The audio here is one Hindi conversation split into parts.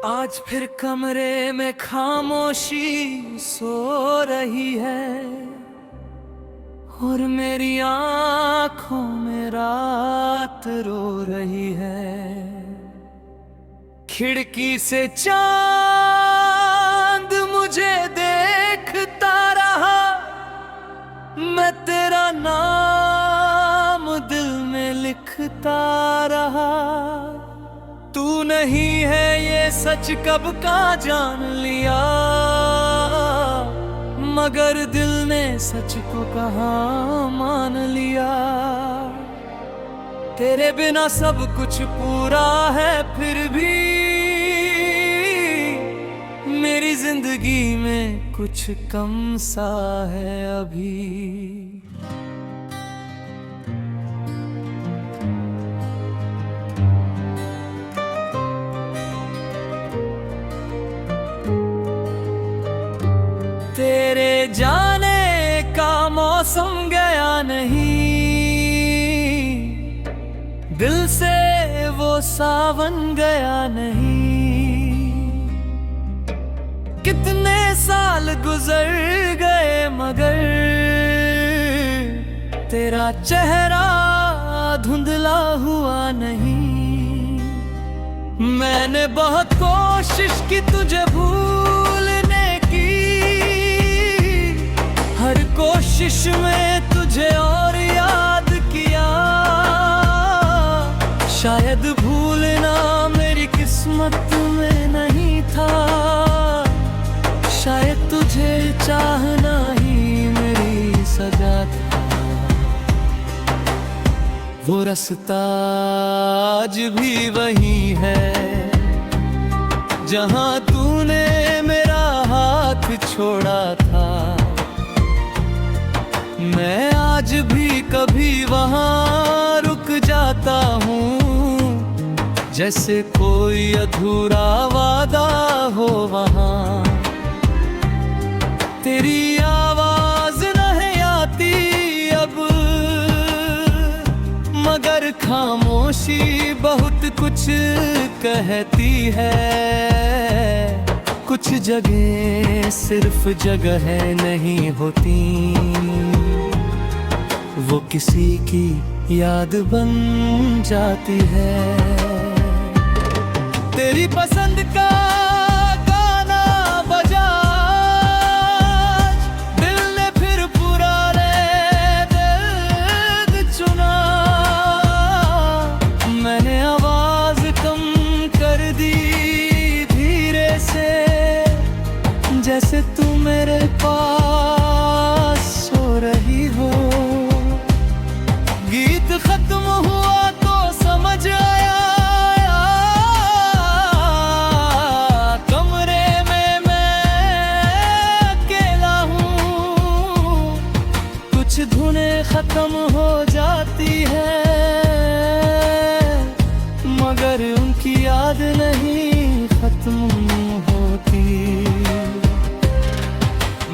आज फिर कमरे में खामोशी सो रही है और मेरी आंखों में रात रो रही है। खिड़की से चांद मुझे देखता रहा, मैं तेरा नाम दिल में लिखता रहा। तू नहीं है ये सच कब का जान लिया, मगर दिल ने सच को कहाँ मान लिया। तेरे बिना सब कुछ पूरा है, फिर भी मेरी जिंदगी में कुछ कम सा है अभी। तेरे जाने का मौसम गया नहीं, दिल से वो सावन गया नहीं। कितने साल गुजर गए मगर तेरा चेहरा धुंधला हुआ नहीं। मैंने बहुत कोशिश की तुझे भूलने की, हर कोशिश में तुझे और याद किया। शायद भूलना मेरी किस्मत में नहीं था, शायद तुझे चाहना ही मेरी सजा था। वो रास्ता आज भी वही है जहां तूने मेरा हाथ छोड़ा था। मैं आज भी कभी वहां रुक जाता हूँ, जैसे कोई अधूरा वादा हो वहां। तेरी आवाज नहीं आती अब, मगर खामोशी बहुत कुछ कहती है। कुछ जगह सिर्फ जगह नहीं होती, वो किसी की याद बन जाती है। तेरी पसंद का गाना बजा, दिल ने फिर पुराने दर्द चुना। मैंने आवाज कम कर दी धीरे से, जैसे तू मेरे पास सो रही हो। गीत खत्म हुआ तो समझ आया, कमरे में मैं अकेला हूँ। कुछ धुनें खत्म हो जाती है, मगर उनकी याद नहीं खत्म होती।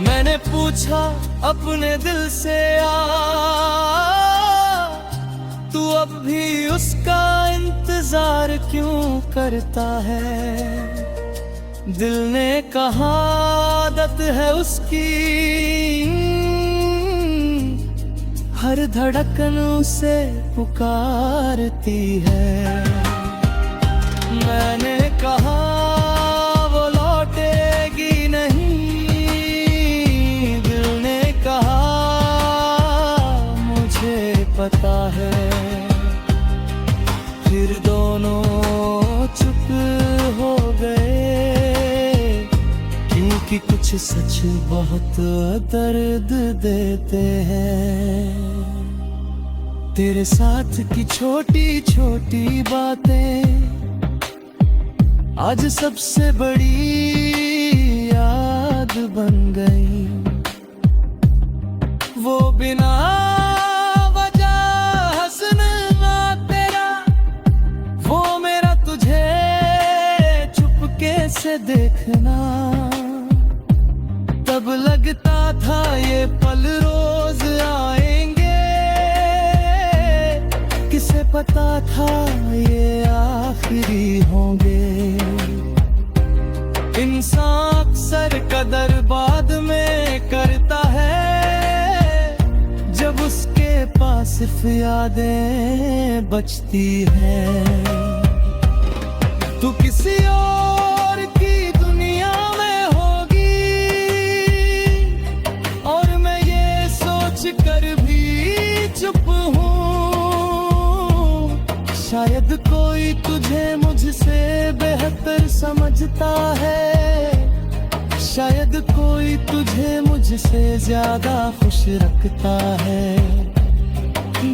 मैंने पूछा अपने दिल से, तू अब भी उसका इंतजार क्यों करता है? दिल ने कहा आदत है उसकी, हर धड़कन उसे पुकारती है। मैंने कहा वो लौटेगी नहीं, दिल ने कहा मुझे पता है। फिर दोनों चुप हो गए, क्योंकि कुछ सच बहुत दर्द देते हैं। तेरे साथ की छोटी छोटी बातें आज सबसे बड़ी याद बन गई। वो बिना वजह हंसना तेरा, वो मेरा तुझे चुपके से देखना। तब लगता था ये पल रोज आएंगे, किसे पता था ये आखिरी होंगे। इंसान अक्सर कदर बाद में करता है, जब उसके पास सिर्फ यादें बचती हैं। तू किसी और की दुनिया में होगी, और मैं ये सोच कर भी चुप हूँ। शायद कोई तुझे मुझसे बेहतर समझता है, शायद कोई तुझे मुझसे ज्यादा खुश रखता है।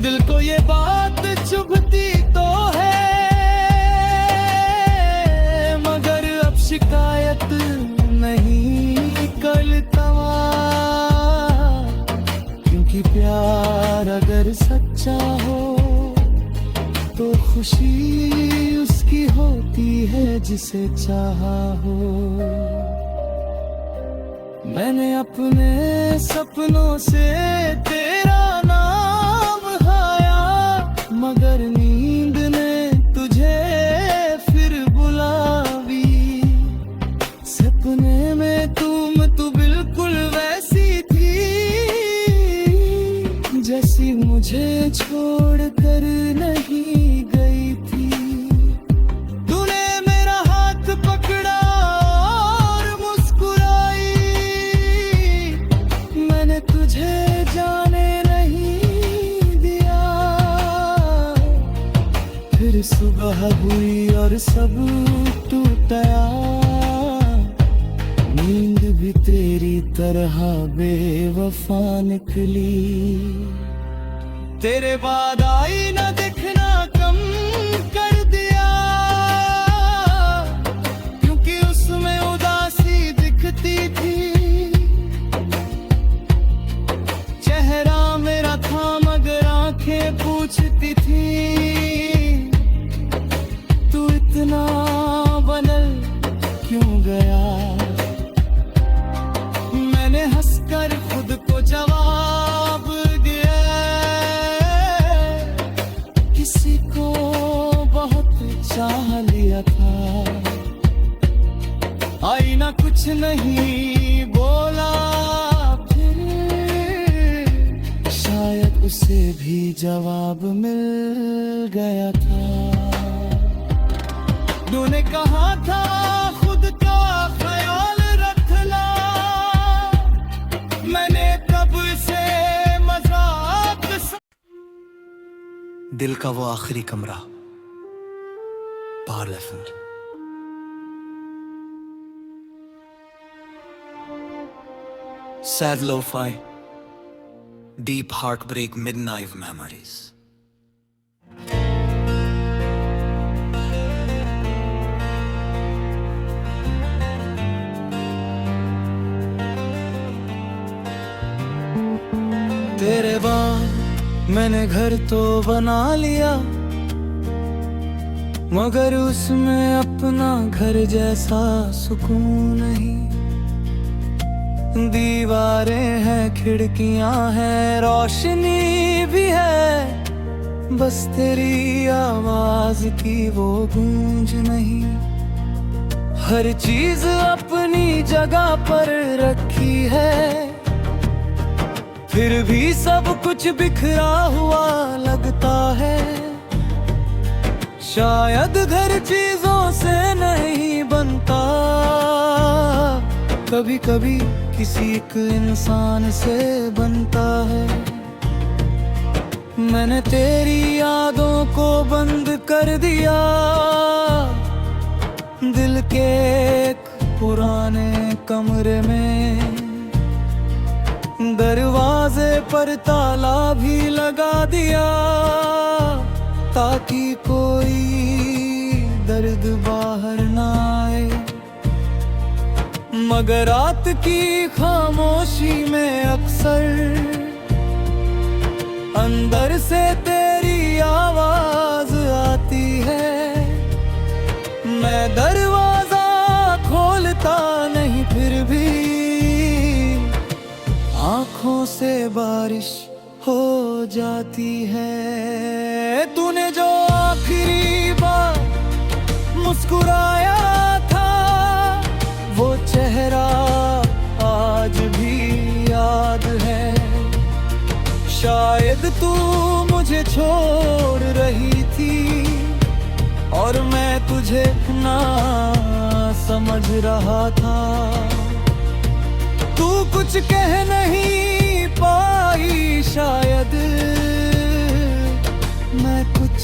दिल को ये बात चुभती तो है, मगर अब शिकायत नहीं करता, क्योंकि प्यार अगर सच्चा हो तो खुशी उसकी होती है जिसे चाहा हो। मैंने अपने सपनों से तेरा नाम हाया, मगर नींद ने तुझे फिर बुलावी। सपने में तू बिल्कुल वैसी थी, जैसी मुझे छोड़ कर नहीं गई थी। तूने मेरा हाथ पकड़ा और मुस्कुराई, मैंने तुझे जाने नहीं दिया। फिर सुबह हुई और सब टूट गया, नींद भी तेरी तरह बेवफा निकली। तेरे बाद आई ना दिखना कम कर दिया, क्योंकि उसमें उदासी दिखती थी। चेहरा मेरा था मगर आंखें पूछती थी, तू इतना बदल क्यों गया। मैंने हंसकर खुद को जवाब दिया, किसी को बहुत चाह लिया था। आईना कुछ नहीं बोला फिर, शायद उसे भी जवाब मिल गया था। तूने कहा था खुद का ख्याल रखना, मैंने तब से मजाक। दिल का वो आखिरी कमरा, बाहर left. Sad lo-fi, deep heartbreak midnight memories. तेरे बाद मैंने घर तो बना लिया, मगर उसमें अपना घर जैसा सुकून नहीं। दीवारें हैं, खिड़कियां हैं, रोशनी भी है, बस तेरी आवाज की वो गूंज नहीं। हर चीज अपनी जगह पर रखी है, फिर भी सब कुछ बिखरा हुआ लगता है। शायद घर चीजों से नहीं बनता, कभी कभी किसी एक इंसान से बनता है। मैंने तेरी यादों को बंद कर दिया, दिल के एक पुराने कमरे में। दरवाजे पर ताला भी लगा दिया, ताकि कोई दर्द बाहर ना आए। मगर रात की खामोशी में अक्सर अंदर से तेरी आवाज आती है। मैं दरवाजा खोलता नहीं, फिर भी आंखों से बारिश हो जाती है। तूने जो आखिरी बार मुस्कुराया था, वो शायद तू मुझे छोड़ रही थी और मैं तुझे ना समझ रहा था। तू कुछ कह नहीं पाई, शायद मैं कुछ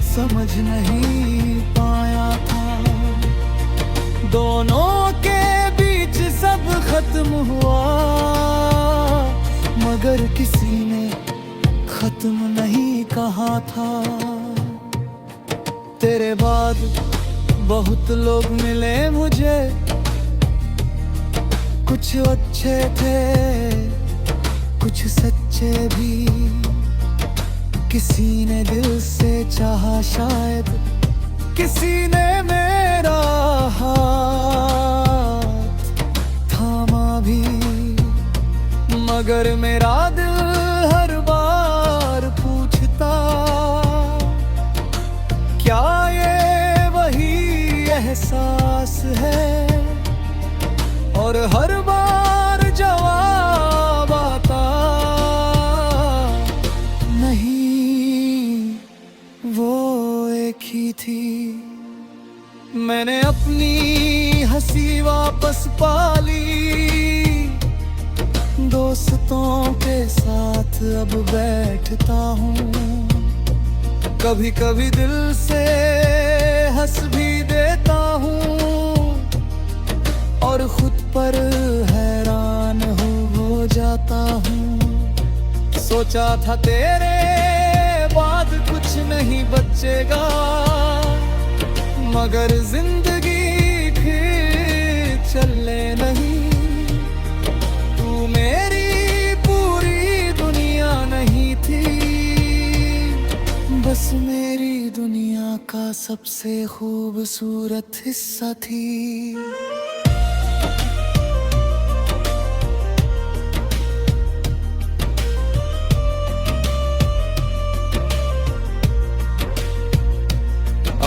समझ नहीं पाया था। दोनों के बीच सब खत्म हुआ, मगर किसी ने खत्म नहीं कहा था। तेरे बाद बहुत लोग मिले मुझे, कुछ अच्छे थे कुछ सच्चे भी। किसी ने दिल से चाहा, शायद किसी ने मेरा हाथ थामा भी, मगर मेरा दिल हर बार पूछता, क्या ये वही एहसास है? और हर बार जवाब आता, नहीं वो एक ही थी। मैंने अपनी हंसी वापस पाली, दोस्तों के साथ अब बैठता हूँ। कभी कभी दिल से हंस भी देता हूँ और खुद पर हैरान हो जाता हूँ। सोचा था तेरे बाद कुछ नहीं बचेगा, मगर जिंदगी फिर चलने नहीं। तू मेरी पूरी दुनिया नहीं थी, बस मेरी दुनिया का सबसे खूबसूरत हिस्सा थी।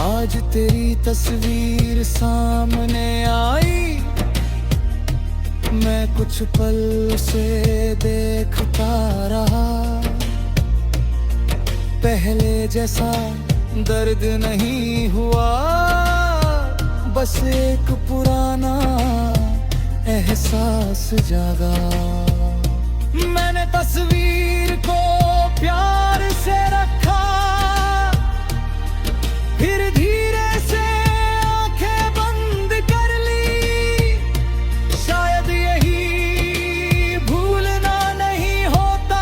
आज तेरी तस्वीर सामने आई, मैं कुछ पल से देखता रहा। पहले जैसा दर्द नहीं हुआ, बस एक पुराना एहसास जागा। मैंने तस्वीर को प्यार से रखा, फिर धीरे से आंखें बंद कर ली। शायद यही भूलना नहीं होता,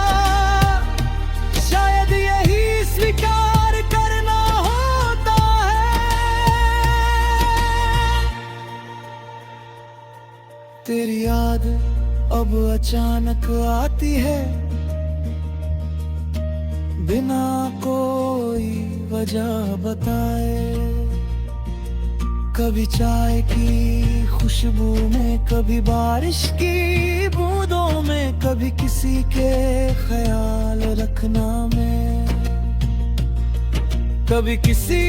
शायद यही स्वीकार करना होता है। तेरी याद अब अचानक आती है, बिना कोई वजह बताए। कभी चाय की खुशबू में, कभी बारिश की बूंदों में, कभी किसी के ख्याल रखना में, कभी किसी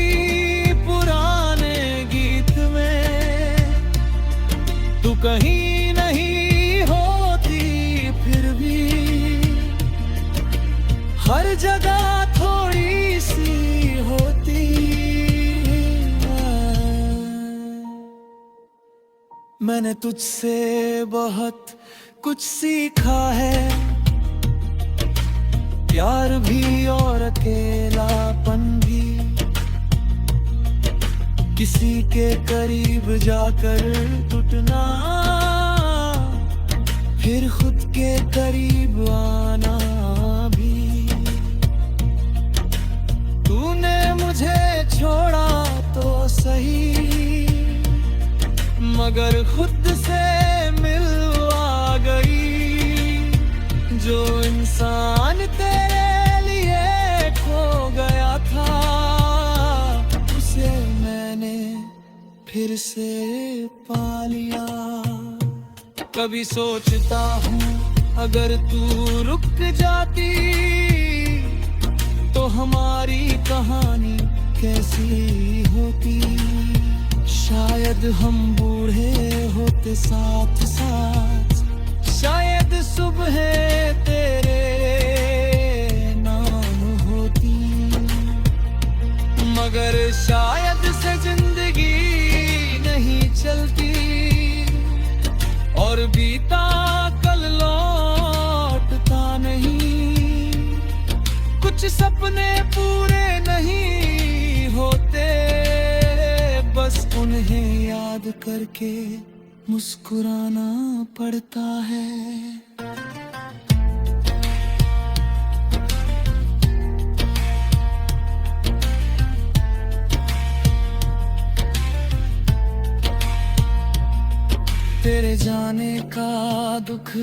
पुराने गीत में। तू कहीं नहीं होती फिर भी, हर जगह थोड़ी सी होती। मैंने तुझसे बहुत कुछ सीखा है, प्यार भी और अकेलापन भी। किसी के करीब जाकर टूटना, फिर खुद के करीब आना भी। तूने मुझे छोड़ा तो सही, मगर खुद से मिलवा गई। जो इंसान तेरे लिए खो गया था, उसे मैंने फिर से पा लिया। कभी सोचता हूँ अगर तू रुक जाती, तो हमारी कहानी कैसी होती। शायद हम बूढ़े होते साथ साथ, शायद सुबह तेरे कुछ सपने पूरे नहीं होते, बस उन्हें याद करके मुस्कुराना पड़ता है। तेरे जाने का दुख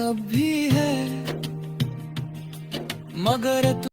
अब भी है, मगर